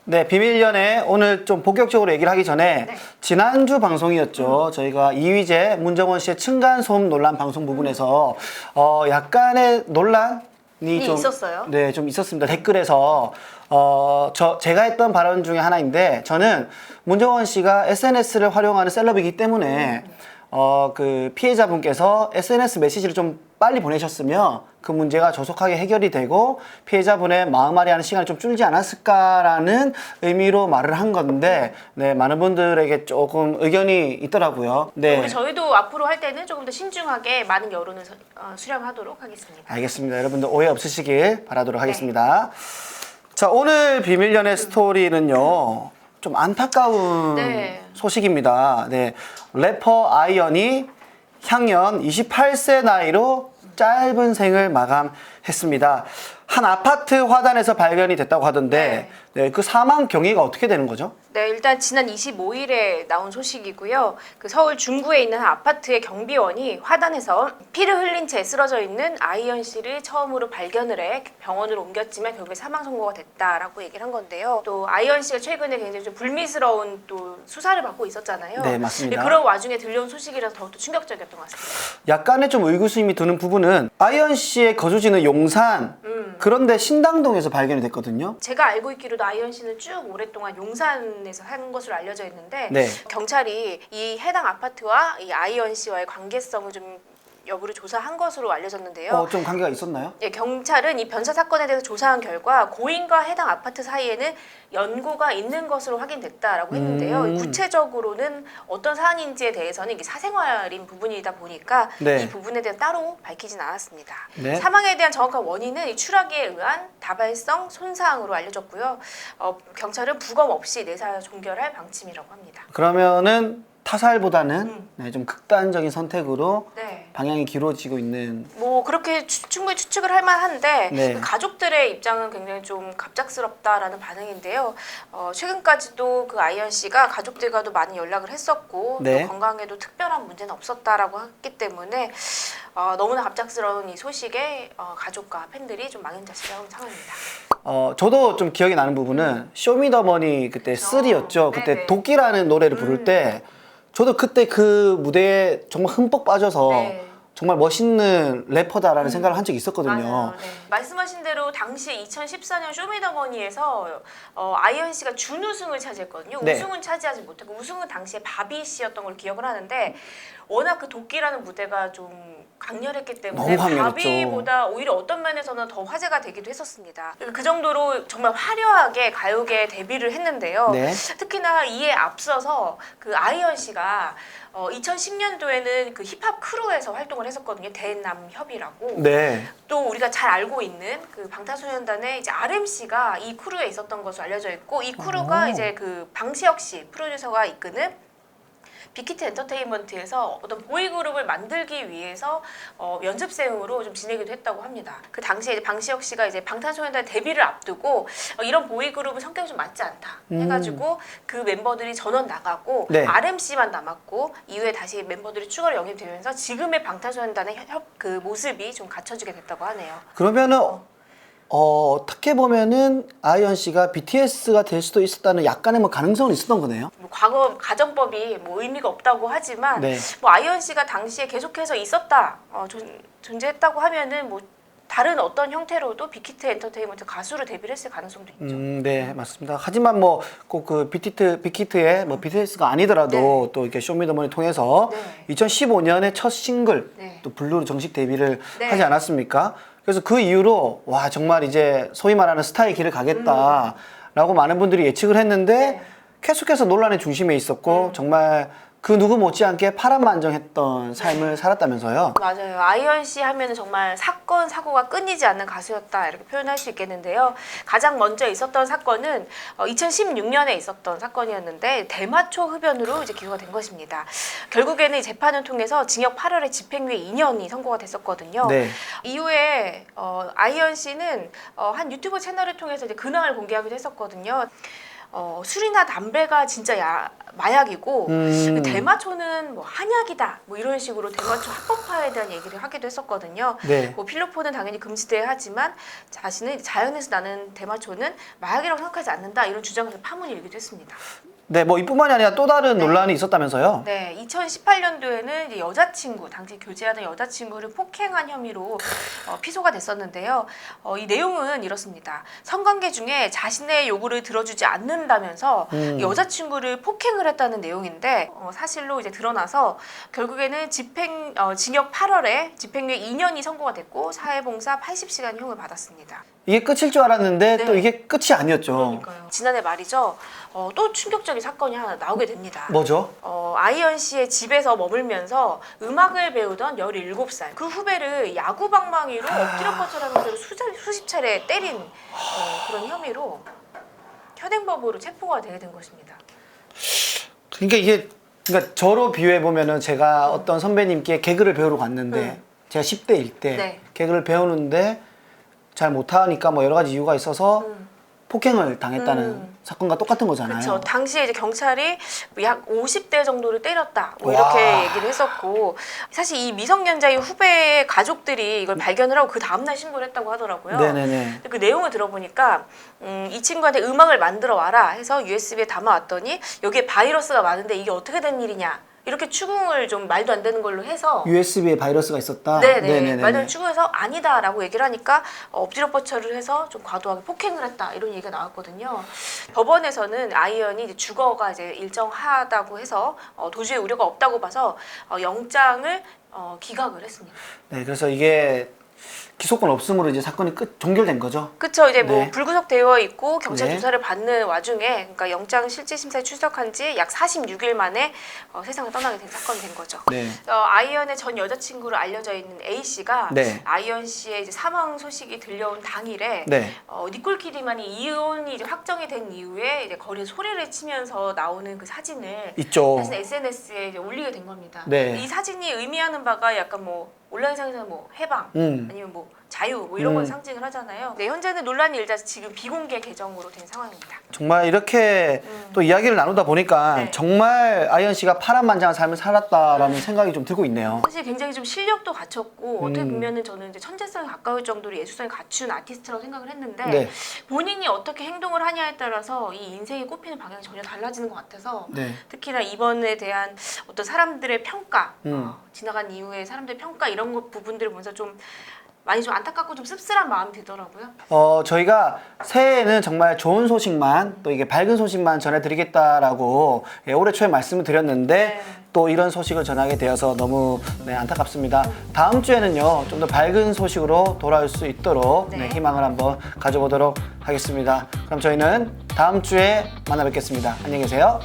네, 비밀연애 오늘 좀 본격적으로 얘기를 하기 전에 네. 지난주 방송이었죠. 저희가 이휘재, 문정원 씨의 층간소음 논란 방송 부분에서 약간의 논란이 좀 있었어요? 네, 좀 있었습니다. 댓글에서 제가 했던 발언 중에 하나인데 저는 문정원 씨가 SNS를 활용하는 셀럽이기 때문에 그 피해자분께서 SNS 메시지를 좀 빨리 보내셨으면 그 문제가 조속하게 해결이 되고 피해자분의 마음앓이 하는 시간이 좀 줄지 않았을까라는 의미로 말을 한 건데 네, 많은 분들에게 조금 의견이 있더라고요. 네. 우리 저희도 앞으로 할 때는 조금 더 신중하게 많은 여론을 수렴하도록 하겠습니다. 알겠습니다. 여러분들 오해 없으시길 바라도록 하겠습니다. 자, 오늘 비밀연애 스토리는요. 좀 안타까운 네. 소식입니다. 네. 래퍼 아이언이 향년 28세 나이로 짧은 생을 마감했습니다. 한 아파트 화단에서 발견이 됐다고 하던데 네, 그 사망 경위가 어떻게 되는 거죠? 네, 일단 지난 25일에 나온 소식이고요. 그 서울 중구에 있는 한 아파트의 경비원이 화단에서 피를 흘린 채 쓰러져 있는 아이언 씨를 처음으로 발견을 해 병원으로 옮겼지만 결국에 사망 선고가 됐다라고 얘기를 한 건데요. 또 아이언 씨가 최근에 굉장히 좀 불미스러운 또 수사를 받고 있었잖아요. 네, 맞습니다. 그런 와중에 들려온 소식이라서 더욱더 충격적이었던 것 같습니다. 약간의 좀 의구심이 드는 부분은 아이언 씨의 거주지는 용산 그런데 신당동에서 발견이 됐거든요. 제가 알고 있기로도 아이언 씨는 쭉 오랫동안 용산에서 산 것으로 알려져 있는데 네. 경찰이 이 해당 아파트와 이 아이언 씨와의 관계성을 좀 여부를 조사한 것으로 알려졌는데요. 좀 관계가 있었나요? 예, 경찰은 이 변사 사건에 대해서 조사한 결과 고인과 해당 아파트 사이에는 연고가 있는 것으로 확인됐다라고 했는데요. 구체적으로는 어떤 사안인지에 대해서는 이게 사생활인 부분이다 보니까 네. 이 부분에 대해 따로 밝히진 않았습니다. 네. 사망에 대한 정확한 원인은 이 추락에 의한 다발성 손상으로 알려졌고요. 경찰은 부검 없이 내사 종결할 방침이라고 합니다. 그러면은 타살보다는 네, 좀 극단적인 선택으로 네. 방향이 길어지고 있는 뭐 그렇게 충분히 추측을 할 만한데 네. 그 가족들의 입장은 굉장히 좀 갑작스럽다라는 반응인데요. 최근까지도 그 아이언 씨가 가족들과도 많이 연락을 했었고 네. 또 건강에도 특별한 문제는 없었다라고 했기 때문에 너무나 갑작스러운 이 소식에 가족과 팬들이 좀 망연자실한 상황입니다. 저도 좀 기억이 나는 부분은 쇼미더머니 그때 쓰리였죠. 그때 네네. 도끼라는 노래를 부를 때 저도 그때 그 무대에 정말 흠뻑 빠져서 네. 정말 멋있는 래퍼다라는 생각을 한 적이 있었거든요. 맞아요. 네. 말씀하신 대로 당시 2014년 쇼미더머니에서 아이언 씨가 준우승을 차지했거든요. 네. 우승은 차지하지 못했고 우승은 당시에 바비 씨였던 걸 기억을 하는데 워낙 그 도끼라는 무대가 좀 강렬했기 때문에 너무 강렬했죠. 바비보다 오히려 어떤 면에서는 더 화제가 되기도 했었습니다. 그 정도로 정말 화려하게 가요계에 데뷔를 했는데요. 네. 특히나 이에 앞서서 그 아이언 씨가 2010년도에는 그 힙합 크루에서 활동을 했었거든요. 대남협이라고. 네. 또 우리가 잘 알고 있는 그 방탄소년단의 이제 RMC가 이 크루에 있었던 것으로 알려져 있고 이 크루가 오. 이제 그 방시혁 씨 프로듀서가 이끄는 빅히트 엔터테인먼트에서 어떤 보이그룹을 만들기 위해서 연습생으로 좀 지내기도 했다고 합니다. 그 당시에 이제 방시혁 씨가 이제 방탄소년단 데뷔를 앞두고 이런 보이그룹은 성격이 좀 맞지 않다 해가지고 그 멤버들이 전원 나가고 네. RMC만 남았고 이후에 다시 멤버들이 추가로 영입되면서 지금의 방탄소년단의 그 모습이 좀 갖춰지게 됐다고 하네요. 그러면은 어떻게 보면은 아이언 씨가 BTS가 될 수도 있었다는 약간의 뭐 가능성은 있었던 거네요. 뭐 과거 가정법이 뭐 의미가 없다고 하지만 네. 뭐 아이언 씨가 당시에 계속해서 있었다 존재했다고 하면은 뭐 다른 어떤 형태로도 빅히트 엔터테인먼트 가수로 데뷔를 했을 가능성도 있죠. 네, 맞습니다. 하지만 뭐 꼭 그 빅히트의 뭐 BTS가 아니더라도 또 이렇게 쇼미더머니 통해서 네. 2015년에 첫 싱글 네. 또 블루로 정식 데뷔를 네. 하지 않았습니까? 그래서 그 이후로 와 정말 이제 소위 말하는 스타의 길을 가겠다라고 많은 분들이 예측을 했는데 네. 계속해서 논란의 중심에 있었고 정말 그 누구 못지않게 파란만장했던 삶을 살았다면서요. 맞아요. 아이언 씨 하면은 정말 사건 사고가 끊이지 않는 가수였다 이렇게 표현할 수 있겠는데요. 가장 먼저 있었던 사건은 2016년에 있었던 사건이었는데 대마초 흡연으로 이제 기소가 된 것입니다. 결국에는 이 재판을 통해서 징역 8월에 집행유예 2년이 선고가 됐었거든요. 네. 이후에 아이언 씨는 한 유튜브 채널을 통해서 이제 근황을 공개하기도 했었거든요. 술이나 담배가 진짜 마약이고 그 대마초는 뭐 한약이다 뭐 이런 식으로 대마초 합법화에 대한 얘기를 하기도 했었거든요. 네. 뭐 필로폰은 당연히 금지돼야 하지만 자신은 자연에서 나는 대마초는 마약이라고 생각하지 않는다 이런 주장에서 파문이 일기도 했습니다. 네, 뭐 이뿐만이 아니라 또 다른 논란이 있었다면서요? 네, 2018년도에는 이제 여자친구, 당시 교제하던 여자친구를 폭행한 혐의로 피소가 됐었는데요. 이 내용은 이렇습니다. 성관계 중에 자신의 요구를 들어주지 않는다면서 여자친구를 폭행을 했다는 내용인데 사실로 이제 드러나서 결국에는 징역 8월에 집행유예 2년이 선고가 됐고 사회봉사 80시간형을 받았습니다. 이게 끝일 줄 알았는데 네. 또 이게 끝이 아니었죠. 그러니까요. 지난해 말이죠. 또 충격적인 사건이 하나 나오게 됩니다. 뭐죠? 아이언 씨의 집에서 머물면서 음악을 배우던 17살 그 후배를 야구 방망이로 엎드려 뻗쳐라는 대로 수십 차례 때린 그런 혐의로 현행법으로 체포가 되게 된 것입니다. 그러니까 저로 비유해 보면은 제가 어떤 선배님께 개그를 배우러 갔는데 제가 10대일 때 네. 개그를 배우는데 잘 못하니까 뭐 여러 가지 이유가 있어서 폭행을 당했다는 사건과 똑같은 거잖아요. 그렇죠. 당시에 이제 경찰이 약 50대 정도를 때렸다. 뭐 와. 이렇게 얘기를 했었고 사실 이 미성년자의 후배의 가족들이 이걸 발견을 하고 그 다음날 신고를 했다고 하더라고요. 네네네. 그 내용을 들어보니까 이 친구한테 음악을 만들어 와라 해서 USB에 담아왔더니 여기에 바이러스가 많은데 이게 어떻게 된 일이냐. 이렇게 추궁을 좀 말도 안 되는 걸로 해서 USB에 바이러스가 있었다? 네네 말도 안 추궁해서 아니다라고 얘기를 하니까 엎드려 뻗쳐를 해서 좀 과도하게 폭행을 했다 이런 얘기가 나왔거든요. 법원에서는 아이언이 이제 주거가 이제 일정하다고 해서 도주의 우려가 없다고 봐서 영장을 기각을 했습니다. 네, 그래서 이게 기소권 없음으로 이제 사건이 종결된 거죠. 그쵸. 이제 뭐 네. 불구속되어 있고 경찰 네. 조사를 받는 와중에 그러니까 영장 실질심사에 출석한 지 약 46일 만에 세상을 떠나게 된 사건이 된 거죠. 네. 아이언의 전 여자친구로 알려져 있는 A 씨가 네. 아이언 씨의 이제 사망 소식이 들려온 당일에 네. 니콜 키드만이 이혼이 이제 확정이 된 이후에 이제 거리에 소리를 치면서 나오는 그 사진을 있죠. 사실 SNS에 이제 올리게 된 겁니다. 네. 이 사진이 의미하는 바가 약간 뭐 온라인상에서는 뭐 해방 아니면 뭐 자유 뭐 이런 걸 상징을 하잖아요. 네, 현재는 논란이 일자 지금 비공개 계정으로 된 상황입니다. 정말 이렇게 또 이야기를 나누다 보니까 네. 정말 아이언 씨가 파란만장한 삶을 살았다라는 생각이 좀 들고 있네요. 사실 굉장히 좀 실력도 갖췄고 어떻게 보면은 저는 이제 천재성에 가까울 정도로 예술성이 갖춘 아티스트라고 생각을 했는데 네. 본인이 어떻게 행동을 하냐에 따라서 이 인생이 꼽히는 방향이 전혀 달라지는 것 같아서 네. 특히나 이번에 대한 어떤 사람들의 평가 지나간 이후에 사람들의 평가 이런 부분들을 보면서 좀 많이 좀 안타깝고 좀 씁쓸한 마음이 들더라고요. 저희가 새해에는 정말 좋은 소식만 또 이게 밝은 소식만 전해드리겠다라고 올해 초에 말씀을 드렸는데 네. 또 이런 소식을 전하게 되어서 너무 안타깝습니다. 다음 주에는요 좀 더 밝은 소식으로 돌아올 수 있도록 네. 희망을 한번 가져보도록 하겠습니다. 그럼 저희는 다음 주에 만나 뵙겠습니다. 안녕히 계세요.